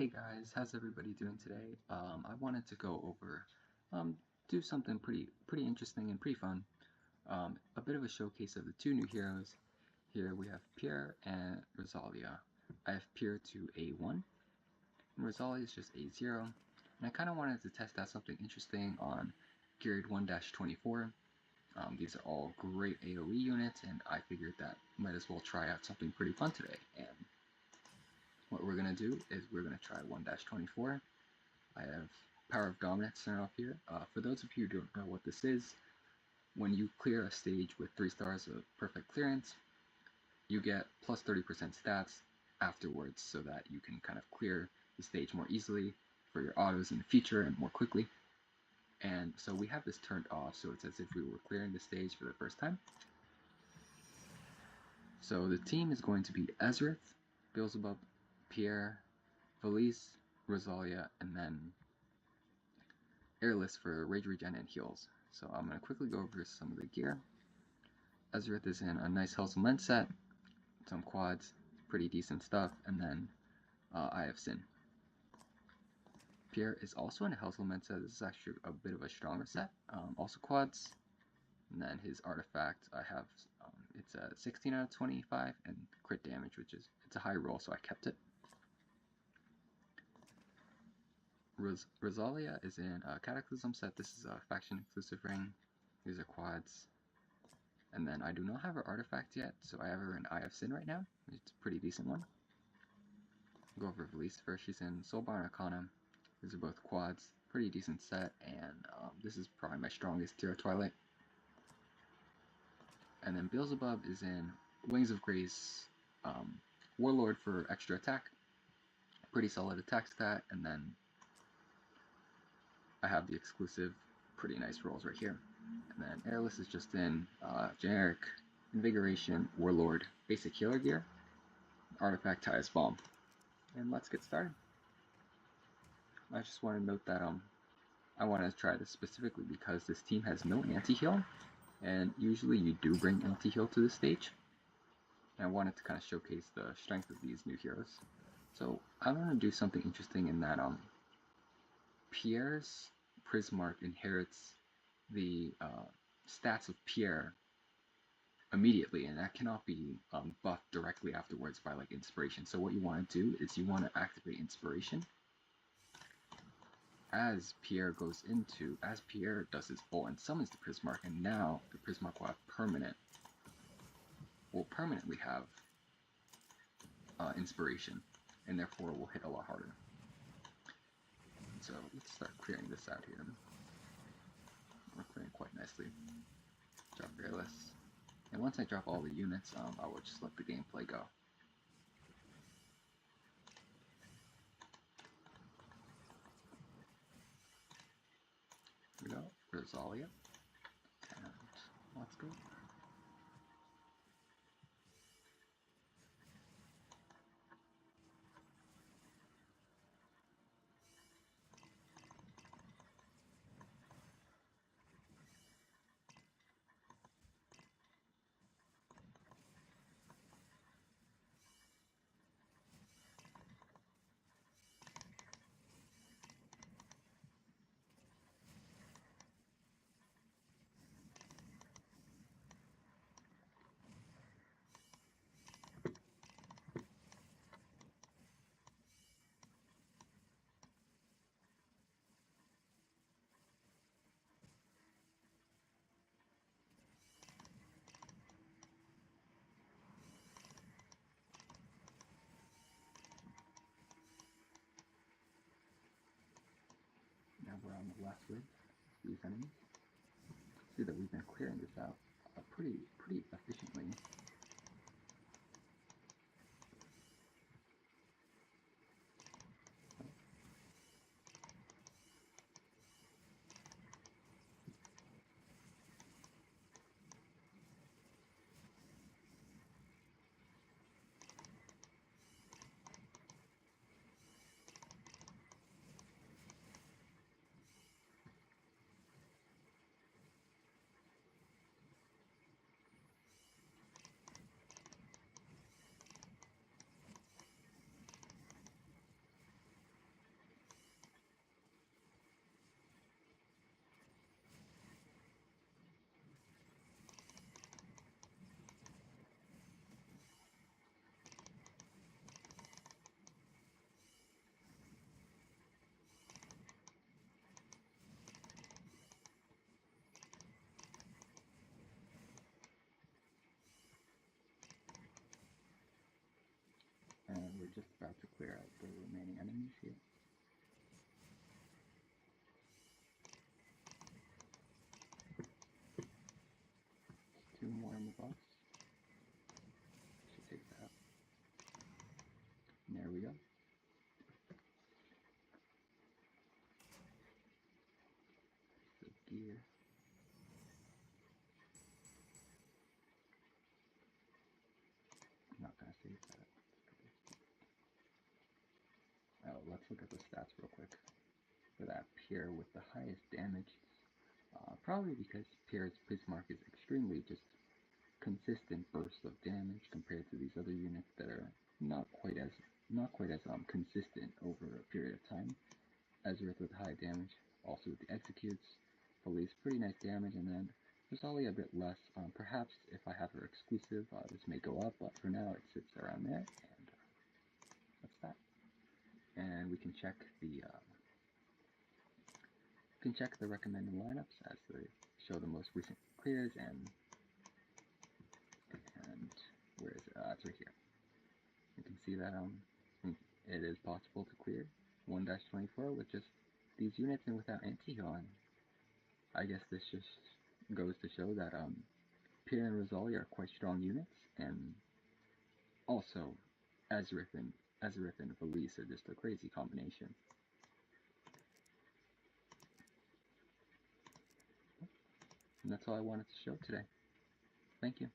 Hey guys, how's everybody doing today? I wanted to go over, do something pretty interesting and pretty fun. A bit of a showcase of the two new heroes. Here we have Pierre and Rosalia. I have Pierre to A1, and Rosalia is just A0. And I kind of wanted to test out something interesting on Geared 1-24. These are all great AoE units, and I figured that might as well try out something pretty fun today. And what we're going to do is we're going to try 1-24. I have Power of Dominance turned off here. For those of you who don't know what this is, when you clear a stage with 3 stars of perfect clearance, you get plus 30% stats afterwards so that you can kind of clear the stage more easily for your autos in the future and more quickly. And so we have this turned off, so it's as if we were clearing the stage for the first time. So the team is going to be Ezreath, Beelzebub, Pierre, Valise, Rosalia, and then Airless for Rage Regen and heals. So I'm going to quickly go over some of the gear. Ezreath is in a nice Hustle Lens set, some quads, pretty decent stuff, and then I have Sin. Pierre is also in a Hustle Lens set. This is actually a bit of a stronger set, also quads. And then his artifact, I have, it's a 16 out of 25 and crit damage, which is, it's a high roll, so I kept it. Rosalia is in a Cataclysm set. This is a faction exclusive ring. These are quads. And then I do not have her artifact yet, so I have her in Eye of Sin right now. It's a pretty decent one. Go over Valise first. She's in Soulbound Arcana. These are both quads. Pretty decent set, and this is probably my strongest tier of Twilight. And then Beelzebub is in Wings of Grace, Warlord for extra attack. Pretty solid attack stat, and then I have the exclusive pretty nice rolls right here. And then Airless is just in generic Invigoration, Warlord, basic healer gear, Artifact, Highest Bomb. And let's get started. I just want to note that I want to try this specifically because this team has no anti-heal, and usually you do bring anti-heal to the stage. And I wanted to kind of showcase the strength of these new heroes. So I'm going to do something interesting in that Pierre's Prismark inherits the stats of Pierre immediately, and that cannot be buffed directly afterwards by like Inspiration. So what you want to do is you want to activate Inspiration as Pierre does his ult and summons the Prismark, and now the Prismark will permanently have Inspiration, and therefore will hit a lot harder. So let's start clearing this out here. We're clearing quite nicely. Drop Airless. And once I drop all the units, I will just let the gameplay go. Here we go, Rosalia. And let's go. Now we're on the left with these enemies. See that we've been clearing this out pretty efficiently. just about to clear out the remaining enemies here. Two more in the box. Should take that out. And there we go. So gear. I'm not gonna save that. Oh, let's look at the stats real quick. For that Pierre with the highest damage, probably because Pierre's Bismarck is extremely just consistent burst of damage compared to these other units that are not quite as consistent over a period of time. Ezra with high damage, also with the executes. Felice pretty nice damage, and then Rosalia a bit less. Perhaps if I have her exclusive, this may go up, but for now it sits around there, and that's that. And we can check the recommended lineups as they show the most recent clears, and where is it? It's right here. You can see that it is possible to clear 1-24 with just these units and without anti-heal. And I guess this just goes to show that Pierre and Rosalia are quite strong units, and also Ezrith and Felice are just a crazy combination. And that's all I wanted to show today. Thank you.